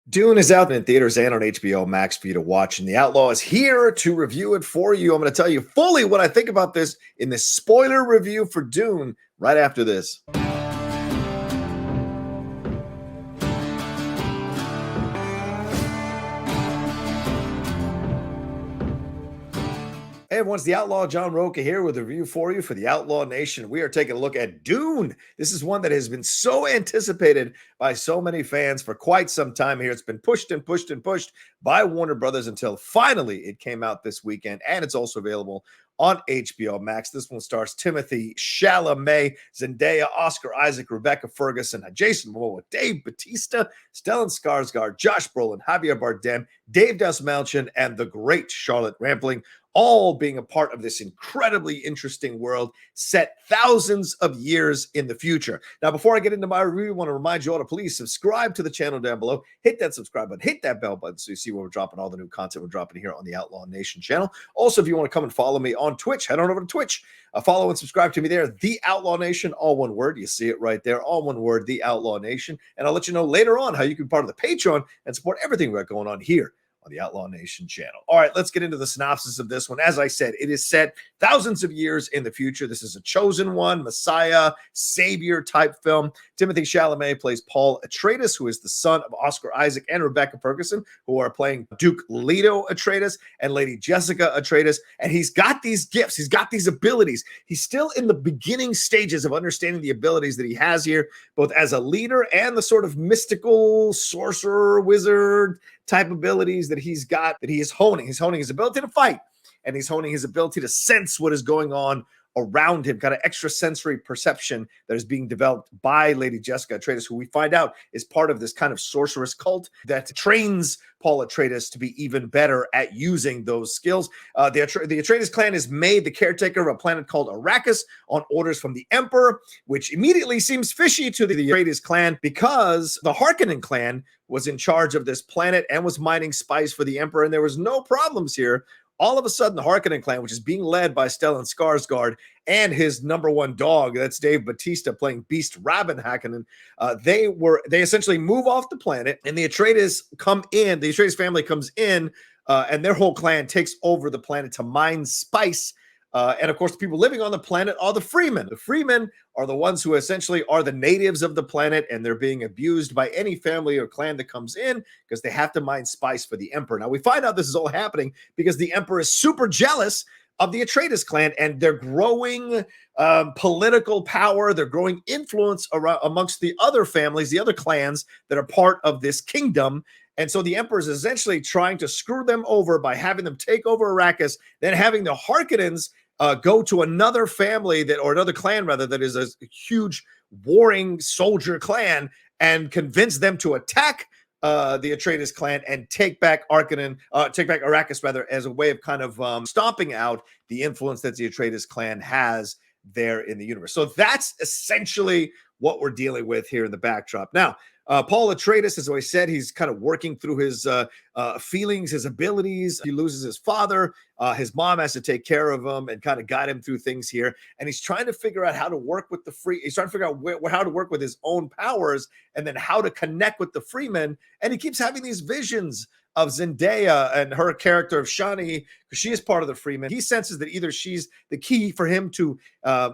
Dune is out in theaters and on HBO Max for you to watch, and The Outlaw is here to review it for you. I'm going to tell you fully what I think about this in this spoiler review for Dune right after this. Hey everyone, it's the Outlaw John Rocha here with a review for you for the Outlaw Nation. We are taking a look at Dune. This is one that has been so anticipated by so many fans for quite some time here. It's been pushed and pushed and pushed by Warner Brothers until finally it came out this weekend, and it's also available on HBO Max. This one stars Timothée Chalamet, Zendaya, Oscar Isaac, Rebecca Ferguson, Jason Momoa, Dave Bautista, Stellan Skarsgård, Josh Brolin, Javier Bardem, Dave Dastmalchian, and the great Charlotte Rampling, all being a part of this incredibly interesting world set thousands of years in the future. Now, before I get into my review, I want to remind you all to please subscribe to the channel down below. Hit that subscribe button, hit that bell button so you see when we're dropping all the new content we're dropping here on the Outlaw Nation channel. Also, if you want to come and follow me on Twitch, head on over to Twitch. Follow and subscribe to me there, The Outlaw Nation, all one word. You see it right there, all one word, The Outlaw Nation. And I'll let you know later on how you can be part of the Patreon and support everything we got going on here on the Outlaw Nation channel. All right, let's get into the synopsis of this one. As I said, it is set thousands of years in the future. This is a chosen one, Messiah, savior type film. Timothée Chalamet plays Paul Atreides, who is the son of Oscar Isaac and Rebecca Ferguson, who are playing Duke Leto Atreides and Lady Jessica Atreides. And he's got these gifts. He's got these abilities. He's still in the beginning stages of understanding the abilities that he has here, both as a leader and the sort of mystical sorcerer, wizard type abilities that he's got, that he is honing. He's honing his ability to fight, and he's honing his ability to sense what is going on around him, kind of extrasensory perception that is being developed by Lady Jessica Atreides, who we find out is part of this kind of sorceress cult that trains Paul Atreides to be even better at using those skills. The Atreides clan is made the caretaker of a planet called Arrakis on orders from the Emperor, which immediately seems fishy to the Atreides clan because the Harkonnen clan was in charge of this planet and was mining spice for the Emperor, and there was no problems here. All of a sudden, the Harkonnen clan, which is being led by Stellan Skarsgård and his number one dog, that's Dave Bautista playing Beast Rabban Harkonnen, they essentially move off the planet, and the Atreides come in. The Atreides family comes in, and their whole clan takes over the planet to mine spice. And of course, the people living on the planet are the freemen. The freemen are the ones who essentially are the natives of the planet, and they're being abused by any family or clan that comes in because they have to mine spice for the Emperor. Now, we find out this is all happening because the Emperor is super jealous of the Atreides clan and their growing political power, their growing influence amongst the other families, the other clans that are part of this kingdom. And so the Emperor is essentially trying to screw them over by having them take over Arrakis, then having the Harkonnens go to another family or another clan rather, that is a huge warring soldier clan, and convince them to attack the Atreides clan and take back Arrakis rather, as a way of kind of stomping out the influence that the Atreides clan has there in the universe. So that's essentially what we're dealing with here in the backdrop. Now, Paul Atreides, as I said, he's kind of working through his feelings, his abilities. He loses his father. His mom has to take care of him and kind of guide him through things here. And he's trying to figure out how to work with he's trying to figure out how to work with his own powers, and then how to connect with the freemen. And he keeps having these visions of Zendaya and her character of Shani, because she is part of the Freemen. He senses that either she's the key for him to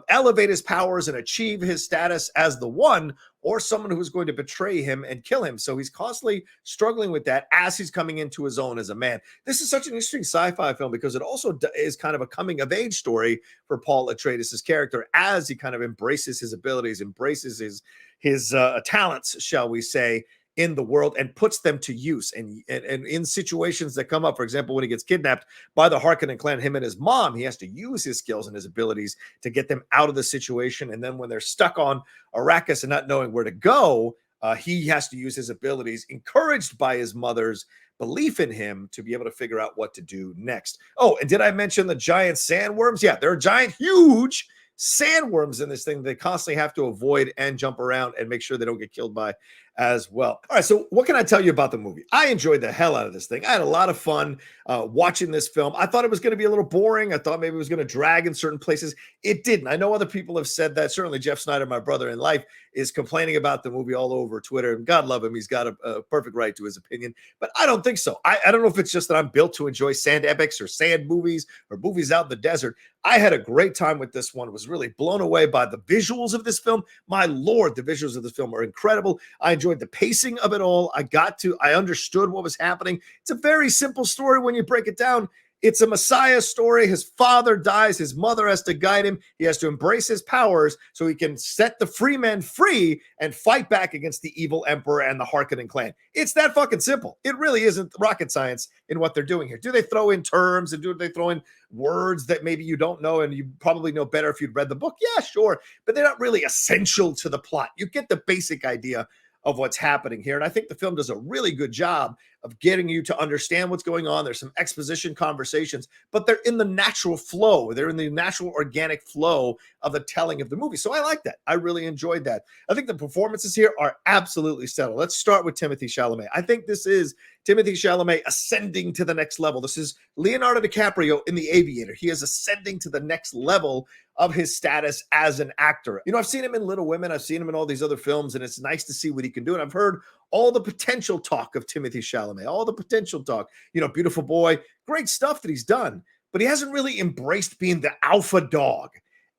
elevate his powers and achieve his status as the one, or someone who's going to betray him and kill him. So he's constantly struggling with that as he's coming into his own as a man. This is such an interesting sci-fi film because it also is kind of a coming-of-age story for Paul Atreides' character as he kind of embraces his abilities, embraces his talents, shall we say, in the world, and puts them to use. And in situations that come up, for example, when he gets kidnapped by the Harkonnen clan, him and his mom, he has to use his skills and his abilities to get them out of the situation. And then when they're stuck on Arrakis and not knowing where to go, he has to use his abilities, encouraged by his mother's belief in him, to be able to figure out what to do next. Oh, and did I mention the giant sandworms? Yeah, there are giant, huge sandworms in this thing they constantly have to avoid and jump around and make sure they don't get killed by as well. All right, so what can I tell you about the movie? I enjoyed the hell out of this thing. I had a lot of fun watching this film. I thought it was going to be a little boring. I thought maybe it was going to drag in certain places. It didn't. I know other people have said that. Certainly Jeff Snyder, my brother in life, is complaining about the movie all over Twitter. And God love him. He's got a perfect right to his opinion. But I don't think so. I don't know if it's just that I'm built to enjoy sand epics or sand movies or movies out in the desert. I had a great time with this one. Was really blown away by the visuals of this film. My Lord, the visuals of this film are incredible. I enjoyed the pacing of it all. I understood what was happening. It's a very simple story when you break it down. It's a Messiah story. His father dies. His mother has to guide him. He has to embrace his powers so he can set the free men free and fight back against the evil emperor and the Harkonnen clan. It's that fucking simple. It really isn't rocket science in what they're doing here. Do they throw in terms and do they throw in words that maybe you don't know and you probably know better if you'd read the book? Yeah, sure. But they're not really essential to the plot. You get the basic idea of what's happening here. And I think the film does a really good job of getting you to understand what's going on. There's some exposition conversations, but they're in the natural flow. They're in the natural organic flow of the telling of the movie. So I like that. I really enjoyed that. I think the performances here are absolutely stellar. Let's start with Timothée Chalamet. I think this is Timothée Chalamet ascending to the next level. This is Leonardo DiCaprio in The Aviator. He is ascending to the next level of his status as an actor. You know, I've seen him in Little Women. I've seen him in all these other films, and it's nice to see what he can do. And I've heard all the potential talk of Timothée Chalamet, all the potential talk, you know, Beautiful Boy, great stuff that he's done, but he hasn't really embraced being the alpha dog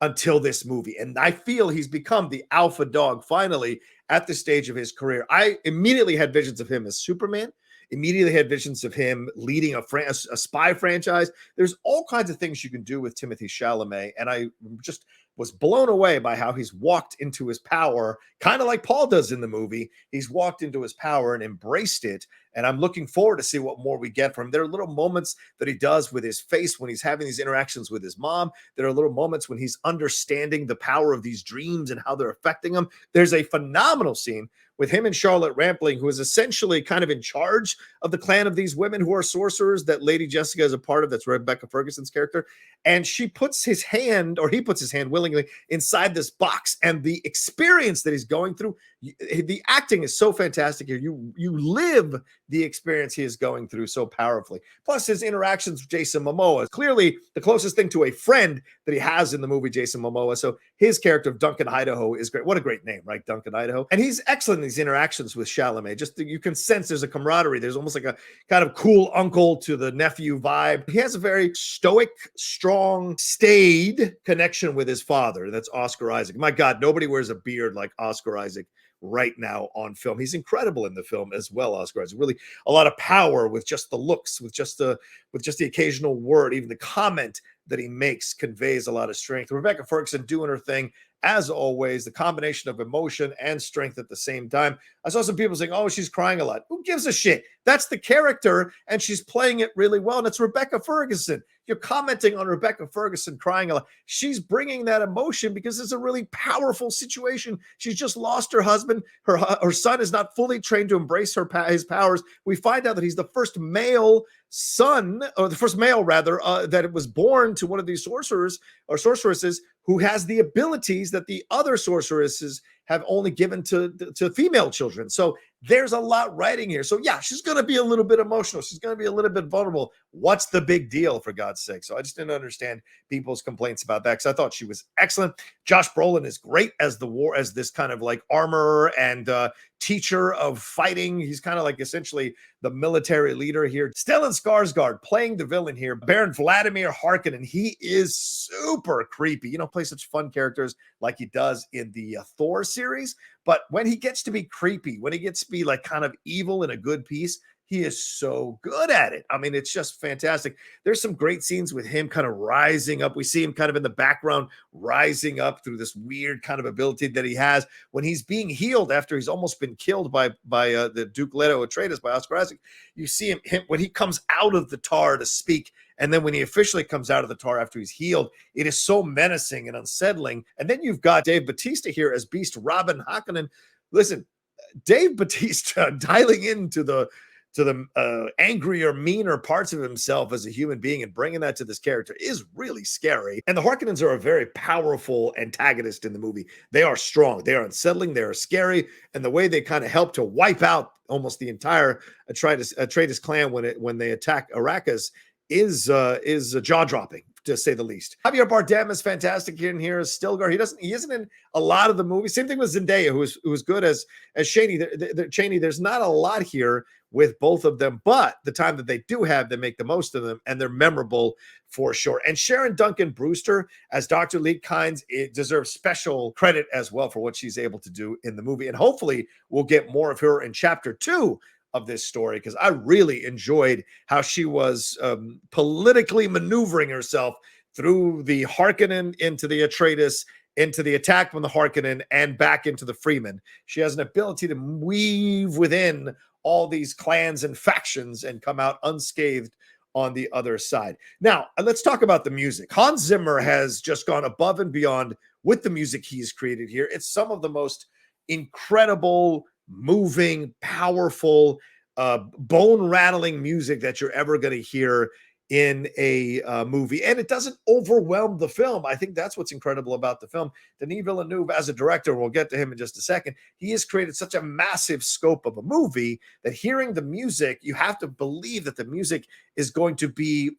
until this movie. And I feel he's become the alpha dog finally at this stage of his career. I immediately had visions of him as Superman, immediately had visions of him leading a spy franchise. There's all kinds of things you can do with Timothée Chalamet. And I just was blown away by how he's walked into his power, kind of like Paul does in the movie. He's walked into his power and embraced it. And I'm looking forward to see what more we get from him. There are little moments that he does with his face when he's having these interactions with his mom. There are little moments when he's understanding the power of these dreams and how they're affecting him. There's a phenomenal scene with him and Charlotte Rampling, who is essentially kind of in charge of the clan of these women who are sorcerers that Lady Jessica is a part of. That's Rebecca Ferguson's character. And she puts his hand, or he puts his hand willingly inside this box. And the experience that he's going through, the acting is so fantastic here. You live the experience he is going through so powerfully. Plus his interactions with Jason Momoa is clearly the closest thing to a friend that he has in the movie, Jason Momoa. So his character of Duncan Idaho is great. What a great name, right? Duncan Idaho. And he's excellent in these interactions with Chalamet. Just you can sense there's a camaraderie. There's almost like a kind of cool uncle to the nephew vibe. He has a very stoic, strong, staid connection with his father. That's Oscar Isaac. My God, nobody wears a beard like Oscar Isaac right now on film. He's incredible in the film as well, Oscar Isaac. Really a lot of power with just the looks, with just the occasional word. Even the comment that he makes conveys a lot of strength. Rebecca Ferguson doing her thing as always, the combination of emotion and strength at the same time. I saw some people saying, oh, she's crying a lot. Who gives a shit? That's the character, and she's playing it really well, and it's Rebecca Ferguson. You're commenting on Rebecca Ferguson crying a lot. She's bringing that emotion because it's a really powerful situation. She's just lost her husband. Her son is not fully trained to embrace his powers. We find out that he's the first male son, or the first male rather, that was born to one of these sorcerers or sorceresses who has the abilities that the other sorceresses have only given to female children. So there's a lot writing here. So yeah, she's going to be a little bit emotional. She's going to be a little bit vulnerable. What's the big deal, for God's sake? So I just didn't understand people's complaints about that, because I thought she was excellent. Josh Brolin is great as this kind of like armorer and teacher of fighting. He's kind of like essentially the military leader here. Stellan Skarsgård playing the villain here, Baron Vladimir Harkonnen. He is super creepy. You know, plays such fun characters like he does in the Thor series. But when he gets to be creepy, when he gets to be like kind of evil in a good piece, he is so good at it. I mean, it's just fantastic. There's some great scenes with him kind of rising up. We see him kind of in the background rising up through this weird kind of ability that he has when he's being healed after he's almost been killed by the Duke Leto Atreides, by Oscar Isaac. You see him when he comes out of the tar to speak, and then when he officially comes out of the tar after he's healed, it is so menacing and unsettling. And then you've got Dave Bautista here as Beast Robin Harkonnen. Listen, Dave Bautista dialing into the angrier, meaner parts of himself as a human being and bringing that to this character is really scary. And the Harkonnens are a very powerful antagonist in the movie. They are strong, they are unsettling, they are scary, and the way they kind of help to wipe out almost the entire Atreides clan when they attack Arrakis is jaw dropping, to say the least. Javier Bardem is fantastic in here as Stilgar. He isn't in a lot of the movies. Same thing with Zendaya, who was good as Chani. There's not a lot here with both of them, but the time that they do have, they make the most of them, and they're memorable for sure. And Sharon Duncan-Brewster as Dr. Lee Kynes, it deserves special credit as well for what she's able to do in the movie. And hopefully we'll get more of her in chapter 2 of this story, because I really enjoyed how she was politically maneuvering herself through the Harkonnen into the Atreides, into the attack from the Harkonnen, and back into the Freeman. She has an ability to weave within all these clans and factions and come out unscathed on the other side. Now, let's talk about the music. Hans Zimmer has just gone above and beyond with the music he's created here. It's some of the most incredible, moving, powerful, bone-rattling music that you're ever going to hear in a movie, and it doesn't overwhelm the film. I think that's what's incredible about the film. Denis Villeneuve, as a director, we'll get to him in just a second, he has created such a massive scope of a movie that hearing the music, you have to believe that the music is going to be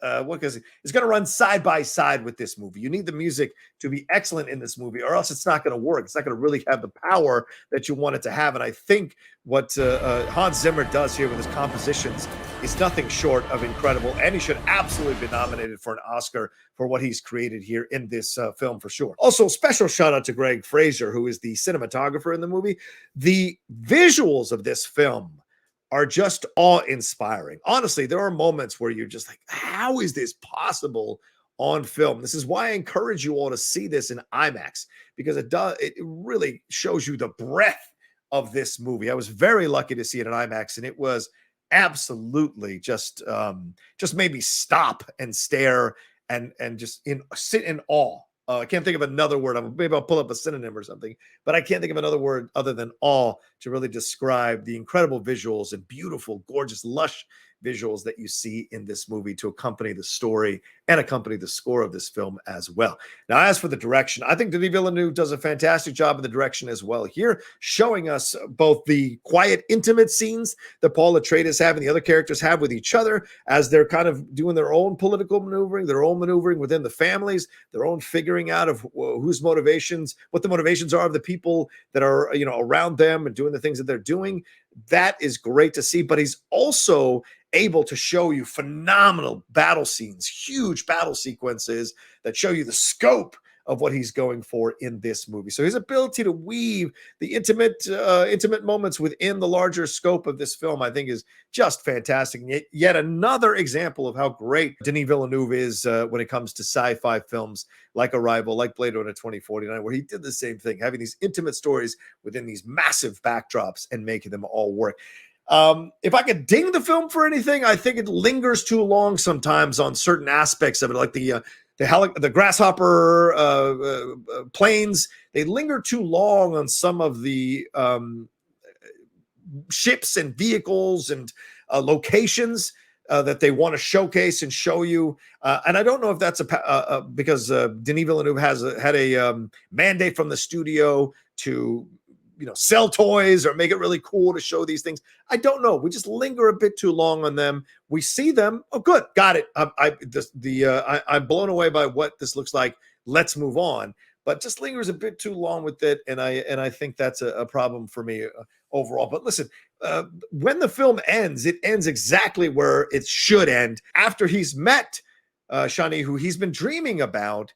it's going to run side by side with this movie. You need the music to be excellent in this movie, or else it's not going to work. It's not going to really have the power that you want it to have. And I think what Hans Zimmer does here with his compositions is nothing short of incredible. And he should absolutely be nominated for an Oscar for what he's created here in this film for sure. Also, special shout out to Greg Fraser, who is the cinematographer in the movie. The visuals of this film are just awe-inspiring. Honestly, there are moments where you're just like, how is this possible on film? This is why I encourage you all to see this in IMAX, because it really shows you the breadth of this movie. I was very lucky to see it in IMAX, and it was absolutely just made me stop and stare and just sit in awe. I can't think of another word. Maybe I'll pull up a synonym or something, but I can't think of another word other than awe to really describe the incredible visuals and beautiful, gorgeous, lush visuals that you see in this movie to accompany the story and accompany the score of this film as well. Now, as for the direction, I think Denis Villeneuve does a fantastic job in the direction as well here, showing us both the quiet, intimate scenes that Paul Atreides have and the other characters have with each other as they're kind of doing their own political maneuvering, their own maneuvering within the families, their own figuring out of whose motivations, what the motivations are of the people that are, around them and doing the things that they're doing. That is great to see, but he's also able to show you phenomenal battle scenes, huge battle sequences that show you the scope of what he's going for in this movie. So his ability to weave the intimate moments within the larger scope of this film, I think, is just fantastic. And yet another example of how great Denis Villeneuve is when it comes to sci-fi films like Arrival, like Blade Runner 2049, where he did the same thing, having these intimate stories within these massive backdrops and making them all work. If I could ding the film for anything, I think it lingers too long sometimes on certain aspects of it, like the grasshopper planes. They linger too long on some of the ships and vehicles and locations that they want to showcase and show you. And I don't know if that's because Denis Villeneuve had a mandate from the studio to sell toys or make it really cool to show these things. I don't know. We just linger a bit too long on them. We see them. Oh, good. Got it. I'm blown away by what this looks like. Let's move on. But just lingers a bit too long with it. And I think that's a problem for me overall. But listen, when the film ends, it ends exactly where it should end. After he's met Shani, who he's been dreaming about,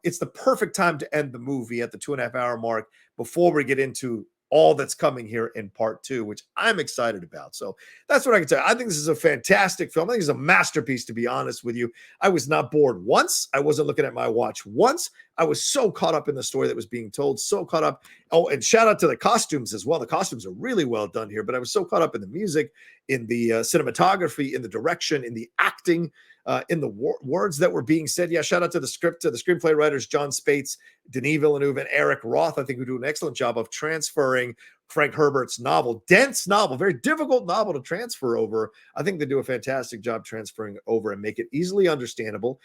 it's the perfect time to end the movie at the 2.5 hour mark before we get into all that's coming here in part 2, which I'm excited about. So that's what I can tell you. I think this is a fantastic film. I think it's a masterpiece, to be honest with you. I was not bored once. I wasn't looking at my watch once. I was so caught up in the story that was being told, so caught up. Oh, and shout out to the costumes as well. The costumes are really well done here, but I was so caught up in the music, in the cinematography, in the direction, in the acting, in the words that were being said. Yeah, shout out to the script, to the screenplay writers, John Spates, Denis Villeneuve, and Eric Roth, I think, who do an excellent job of transferring Frank Herbert's novel, dense novel, very difficult novel to transfer over. I think they do a fantastic job transferring over and make it easily understandable.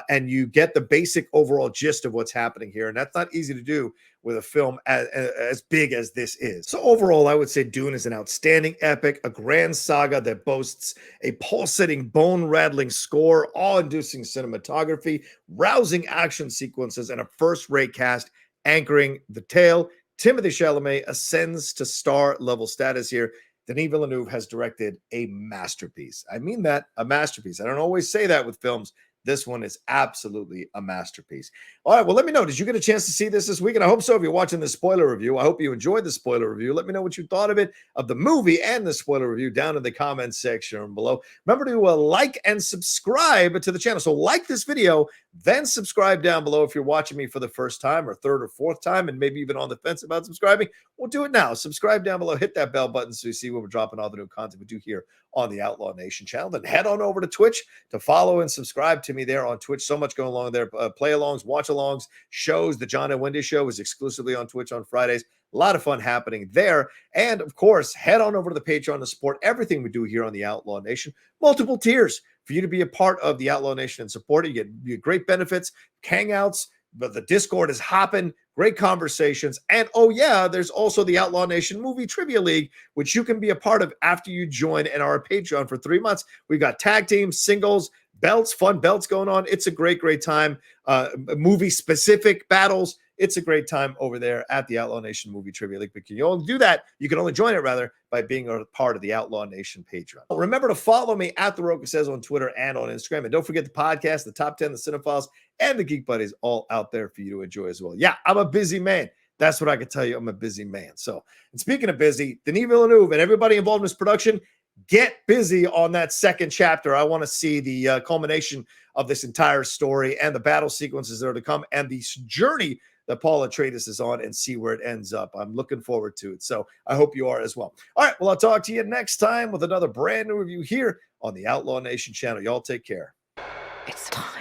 And you get the basic overall gist of what's happening here. And that's not easy to do with a film as big as this is. So overall, I would say Dune is an outstanding epic, a grand saga that boasts a pulsating, bone-rattling score, awe-inducing cinematography, rousing action sequences, and a first-rate cast anchoring the tale. Timothée Chalamet ascends to star-level status here. Denis Villeneuve has directed a masterpiece. I mean that, a masterpiece. I don't always say that with films. This one is absolutely a masterpiece. All right, well, let me know. Did you get a chance to see this week? And I hope so if you're watching the spoiler review. I hope you enjoyed the spoiler review. Let me know what you thought of it, of the movie and the spoiler review down in the comments section below. Remember to like and subscribe to the channel. So like this video, then subscribe down below if you're watching me for the first time or third or fourth time and maybe even on the fence about subscribing. Well, do it now. Subscribe down below. Hit that bell button so you see when we're dropping all the new content we do here on the Outlaw Nation channel. Then head on over to Twitch to follow and subscribe to me there on Twitch. So much going along there. Play-alongs, watch-alongs, shows. The John and Wendy show is exclusively on Twitch on Fridays. A lot of fun happening there. And, of course, head on over to the Patreon to support everything we do here on the Outlaw Nation. Multiple tiers for you to be a part of the Outlaw Nation and support it. You get great benefits, hangouts, but the Discord is hopping, great conversations. And, oh, yeah, there's also the Outlaw Nation Movie Trivia League, which you can be a part of after you join and are a Patreon for 3 months. We've got tag teams, singles, belts, fun belts going on. It's a great, great time. Movie-specific battles. It's a great time over there at the Outlaw Nation Movie Trivia League. But you can only do that. You can only join it, rather, by being a part of the Outlaw Nation Patreon. Remember to follow me at The Rocha Says on Twitter and on Instagram. And don't forget the podcast, the Top 10, the Cinephiles, and the Geek Buddies all out there for you to enjoy as well. Yeah, I'm a busy man. That's what I can tell you. I'm a busy man. So, and speaking of busy, Denis Villeneuve and everybody involved in this production, get busy on that second chapter. I want to see the culmination of this entire story and the battle sequences that are to come and the journey that Paul Atreides is on and see where it ends up. I'm looking forward to it. So I hope you are as well. All right. Well, I'll talk to you next time with another brand new review here on the Outlaw Nation channel. Y'all take care. It's time.